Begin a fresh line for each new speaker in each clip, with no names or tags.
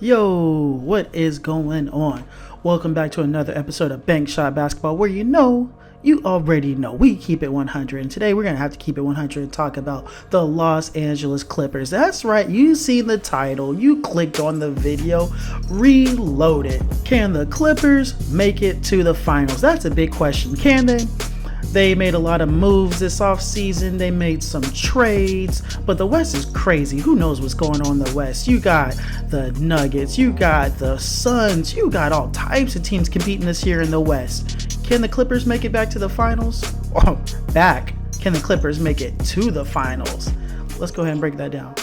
Yo, what is going on? Welcome back to another episode of Bank Shot Basketball, where you already know we keep it 100. And today we're going to have to keep it 100 and talk about the Los Angeles Clippers. That's right, you seen the title, you clicked on the video, Reloaded. Can the Clippers make it to the finals? That's a big question. Can they? They made a lot of moves this offseason. They made some trades, but the West is crazy. Who knows what's going on in the West? You got the Nuggets, you got the Suns, you got all types of teams competing this year in the West. Can the Clippers make it back to the finals? Oh, back. Can the Clippers make it to the finals? Let's go ahead and break that down.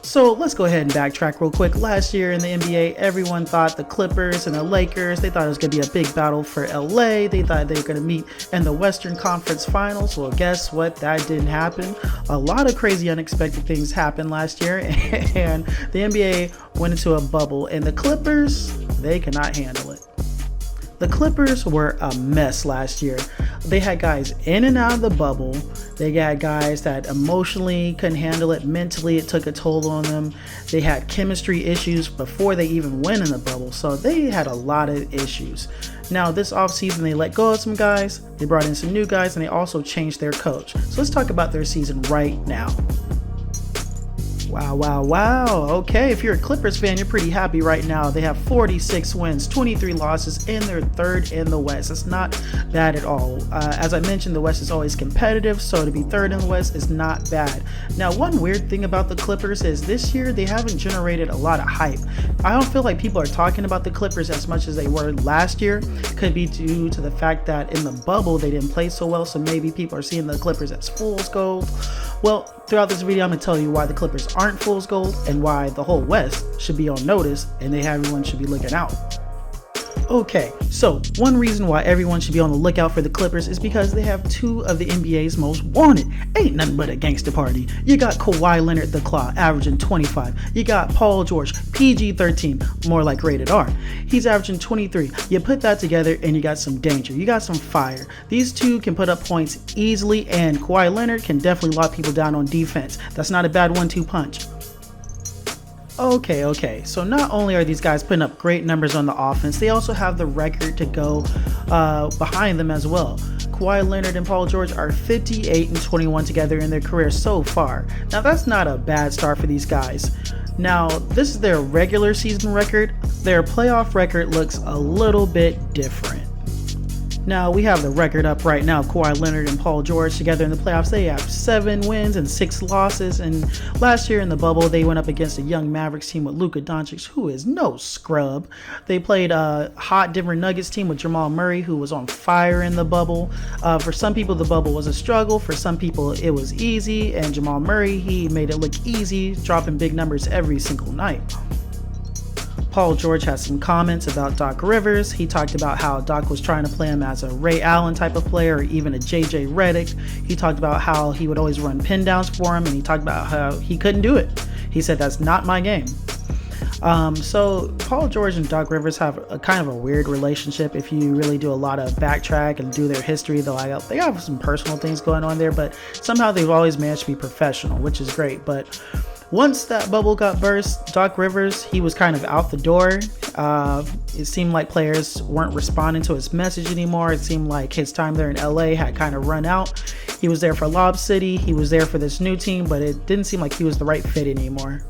So let's go ahead and backtrack real quick. Last year in the NBA, everyone thought the Clippers and the Lakers, they thought it was going to be a big battle for LA. They thought they were going to meet in the Western Conference Finals. Well, guess what? That didn't happen. A lot of crazy, unexpected things happened last year, and the NBA went into a bubble, and the Clippers, they cannot handle it. The Clippers were a mess last year. They had guys in and out of the bubble. They had guys that emotionally couldn't handle it. Mentally, it took a toll on them. They had chemistry issues before they even went in the bubble. So they had a lot of issues. Now, this offseason, they let go of some guys. They brought in some new guys, and they also changed their coach. So let's talk about their season right now. Wow. Okay, if you're a Clippers fan, you're pretty happy right now. They have 46 wins, 23 losses, and they're third in the West. It's not bad at all. As I mentioned, the West is always competitive, so to be third in the West is not bad. Now, one weird thing about the Clippers is this year they haven't generated a lot of hype. I don't feel like people are talking about the Clippers as much as they were last year. Could be due to the fact that in the bubble they didn't play so well, so maybe people are seeing the Clippers as fool's gold. Well, throughout this video, I'm going to tell you why the Clippers aren't fool's gold and why the whole West should be on notice and everyone should be looking out. Okay, so one reason why everyone should be on the lookout for the Clippers is because they have two of the NBA's most wanted. Ain't nothing but a gangster party. You got Kawhi Leonard the Claw, averaging 25. You got Paul George, PG-13, more like rated R. He's averaging 23. You put that together and you got some danger. You got some fire. These two can put up points easily, and Kawhi Leonard can definitely lock people down on defense. That's not a bad 1-2 punch. Okay. So not only are these guys putting up great numbers on the offense, they also have the record to go behind them as well. Kawhi Leonard and Paul George are 58 and 21 together in their careers so far. Now that's not a bad start for these guys. Now this is their regular season record. Their playoff record looks a little bit different. Now, we have the record up right now. Kawhi Leonard and Paul George together in the playoffs. They have 7 wins and 6 losses. And last year in the bubble, they went up against a young Mavericks team with Luka Doncic, who is no scrub. They played a hot Denver Nuggets team with Jamal Murray, who was on fire in the bubble. For some people, the bubble was a struggle. For some people, it was easy. And Jamal Murray, he made it look easy, dropping big numbers every single night. Paul George has some comments about Doc Rivers. He talked about how Doc was trying to play him as a Ray Allen type of player or even a JJ Redick. He talked about how he would always run pin downs for him, and he talked about how he couldn't do it. He said, that's not my game. So Paul George and Doc Rivers have a kind of a weird relationship. If you really do a lot of backtrack and do their history, though, they have some personal things going on there, but somehow they've always managed to be professional, which is great. But once that bubble got burst, Doc Rivers, he was kind of out the door. It seemed like players weren't responding to his message anymore. It seemed like his time there in LA had kind of run out. He was there for Lob City. He was there for this new team, but it didn't seem like he was the right fit anymore.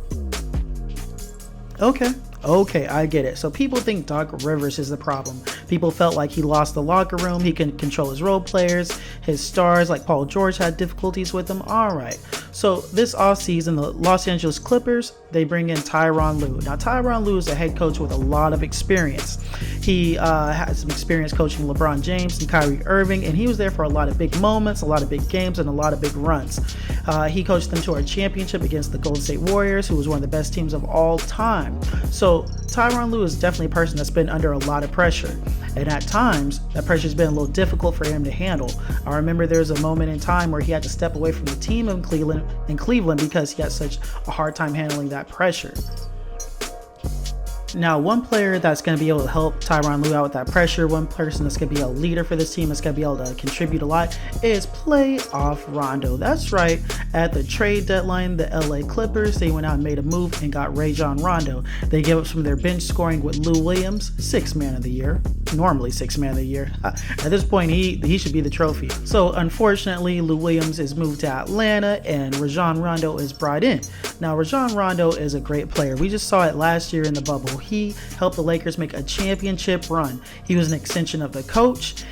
Okay, I get it. So people think Doc Rivers is the problem. People felt like he lost the locker room. He couldn't control his role players. His stars like Paul George had difficulties with him. All right. So this offseason, the Los Angeles Clippers, they bring in Tyronn Lue. Now, Tyronn Lue is a head coach with a lot of experience. He has some experience coaching LeBron James and Kyrie Irving, and he was there for a lot of big moments, a lot of big games, and a lot of big runs. He coached them to a championship against the Golden State Warriors, who was one of the best teams of all time. So Tyronn Lue is definitely a person that's been under a lot of pressure. And at times, that pressure's been a little difficult for him to handle. I remember there was a moment in time where he had to step away from the team in Cleveland because he had such a hard time handling that pressure. Now, one player that's going to be able to help Tyronn Lue out with that pressure, one person that's going to be a leader for this team, that's going to be able to contribute a lot, is playoff Rondo. That's right. At the trade deadline, the LA Clippers, they went out and made a move and got Rajon Rondo. They gave up some of their bench scoring with Lou Williams, 6th man of the year. Normally 6th man of the year. At this point, he should be the trophy. So unfortunately, Lou Williams is moved to Atlanta and Rajon Rondo is brought in. Now, Rajon Rondo is a great player. We just saw it last year in the bubble. He helped the Lakers make a championship run. He was an extension of the coach.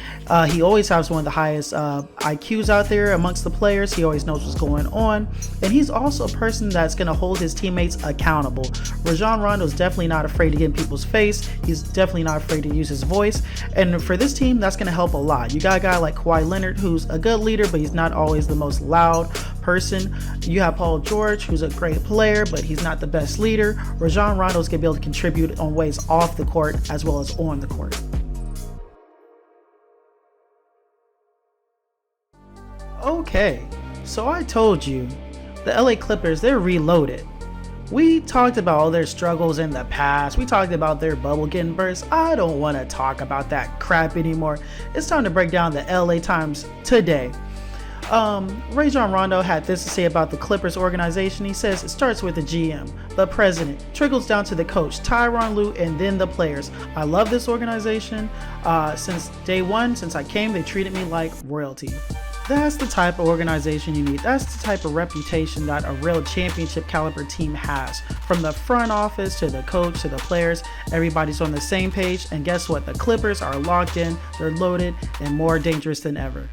He always has one of the highest IQs out there amongst the players. He always knows what's going on. And he's also a person that's going to hold his teammates accountable. Rajon Rondo is definitely not afraid to get in people's face. He's definitely not afraid to use his voice. And for this team, that's going to help a lot. You got a guy like Kawhi Leonard, who's a good leader, but he's not always the most loud person. You have Paul George, who's a great player, but he's not the best leader. Rajon Rondo is going to be able to contribute on ways off the court as well as on the court. Okay, so I told you, the LA Clippers, they're reloaded. We talked about all their struggles in the past. We talked about their bubble getting burst. I don't want to talk about that crap anymore. It's time to break down the LA Times today. Rajon Rondo had this to say about the Clippers organization. He says it starts with the GM, the president, trickles down to the coach, Tyronn Lue, and then the players. I love this organization. Since day one, since I came, they treated me like royalty. That's the type of organization you need. That's the type of reputation that a real championship caliber team has. From the front office to the coach to the players, everybody's on the same page. And guess what? The Clippers are locked in, they're loaded, and more dangerous than ever.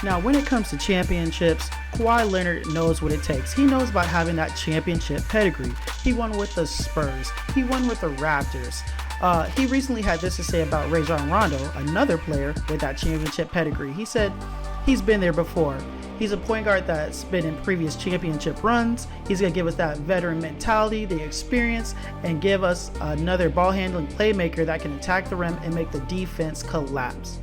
Now, when it comes to championships, Kawhi Leonard knows what it takes. He knows about having that championship pedigree. He won with the Spurs. He won with the Raptors. He recently had this to say about Rajon Rondo, another player with that championship pedigree. He said, he's been there before. He's a point guard that's been in previous championship runs. He's going to give us that veteran mentality, the experience, and give us another ball handling playmaker that can attack the rim and make the defense collapse.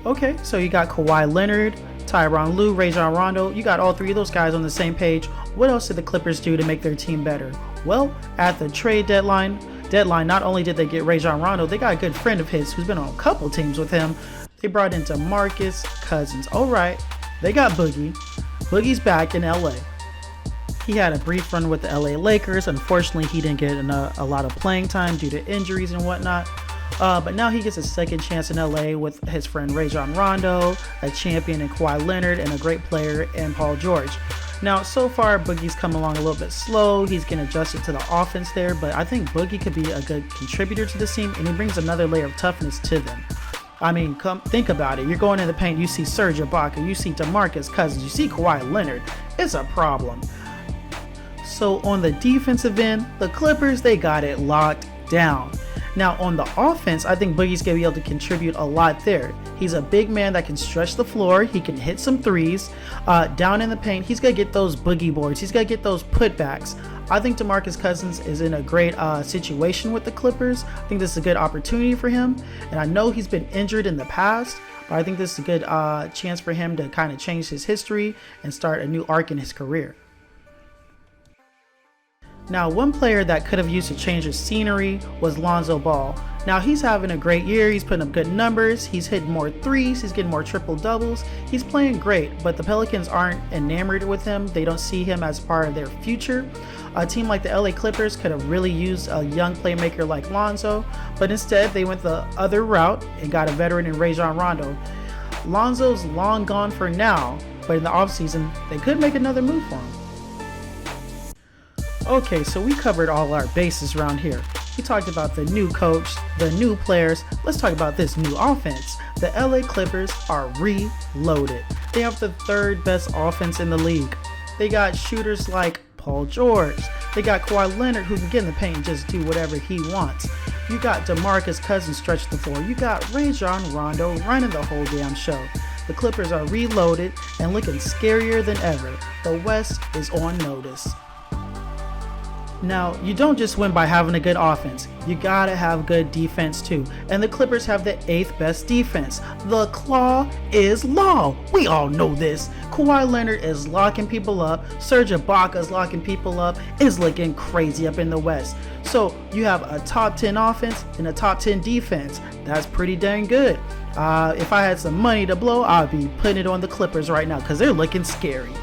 Okay, so you got Kawhi Leonard, Tyronn Lue, Rajon Rondo. You got all three of those guys on the same page. What else did the Clippers do to make their team better? Well, at the trade deadline, not only did they get Rajon Rondo, they got a good friend of his who's been on a couple teams with him. They brought in DeMarcus Cousins. All right, they got Boogie. Boogie's back in LA. He had a brief run with the LA Lakers. Unfortunately, he didn't get a lot of playing time due to injuries and whatnot. But now he gets a second chance in LA with his friend Rajon Rondo, a champion in Kawhi Leonard, and a great player in Paul George. Now, so far, Boogie's come along a little bit slow. He's getting adjusted to the offense there, but I think Boogie could be a good contributor to the team, and he brings another layer of toughness to them. I mean, come think about it. You're going in the paint, you see Serge Ibaka, you see DeMarcus Cousins, you see Kawhi Leonard. It's a problem. So on the defensive end, the Clippers, they got it locked down. Now on the offense, I think Boogie's going to be able to contribute a lot there. He's a big man that can stretch the floor. He can hit some threes. Down in the paint, he's going to get those boogie boards. He's going to get those putbacks. I think DeMarcus Cousins is in a great situation with the Clippers. I think this is a good opportunity for him. And I know he's been injured in the past, but I think this is a good chance for him to kind of change his history and start a new arc in his career. Now, one player that could have used to change his scenery was Lonzo Ball. Now, he's having a great year. He's putting up good numbers. He's hitting more threes. He's getting more triple doubles. He's playing great, but the Pelicans aren't enamored with him. They don't see him as part of their future. A team like the LA Clippers could have really used a young playmaker like Lonzo, but instead they went the other route and got a veteran in Rajon Rondo. Lonzo's long gone for now, but in the offseason, they could make another move for him. Okay, so we covered all our bases around here. We talked about the new coach, the new players. Let's talk about this new offense. The LA Clippers are reloaded. They have the third best offense in the league. They got shooters like Paul George. They got Kawhi Leonard who can get in the paint and just do whatever he wants. You got DeMarcus Cousins stretch the floor. You got Rajon Rondo running the whole damn show. The Clippers are reloaded and looking scarier than ever. The West is on notice. Now, you don't just win by having a good offense. You gotta have good defense too. And the Clippers have the 8th best defense. The claw is law. We all know this. Kawhi Leonard is locking people up. Serge Ibaka is locking people up. It's looking crazy up in the West. So So you have a top 10 offense and a top 10 defense. That's pretty dang good. If I had some money to blow, I'd be putting it on the Clippers right now because they're looking scary.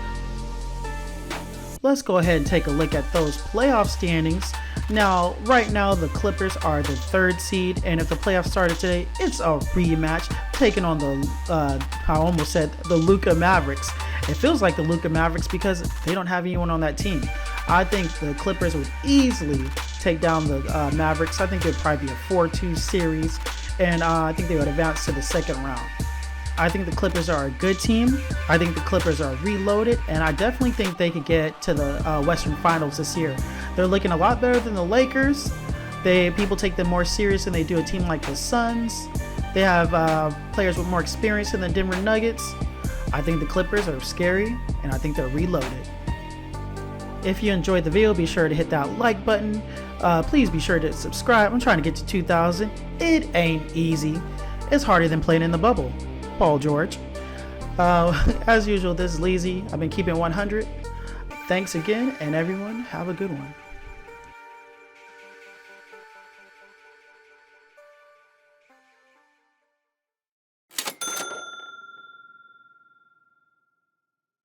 Let's go ahead and take a look at those playoff standings. Now, right now, the Clippers are the 3rd seed, and if the playoffs started today, it's a rematch taking on the, I almost said the Luka Mavericks. It feels like the Luka Mavericks because they don't have anyone on that team. I think the Clippers would easily take down the Mavericks. I think it would probably be a 4-2 series, and I think they would advance to the 2nd round. I think the Clippers are a good team. I think the Clippers are reloaded, and I definitely think they could get to the Western Finals this year. They're looking a lot better than the Lakers. People take them more serious than they do a team like the Suns. They have players with more experience than the Denver Nuggets. I think the Clippers are scary, and I think they're reloaded. If you enjoyed the video, be sure to hit that like button. Please be sure to subscribe. I'm trying to get to 2,000. It ain't easy. It's harder than playing in the bubble. Paul George. As usual, this is Leezy. I've been keeping 100. Thanks again, and everyone, have a good one.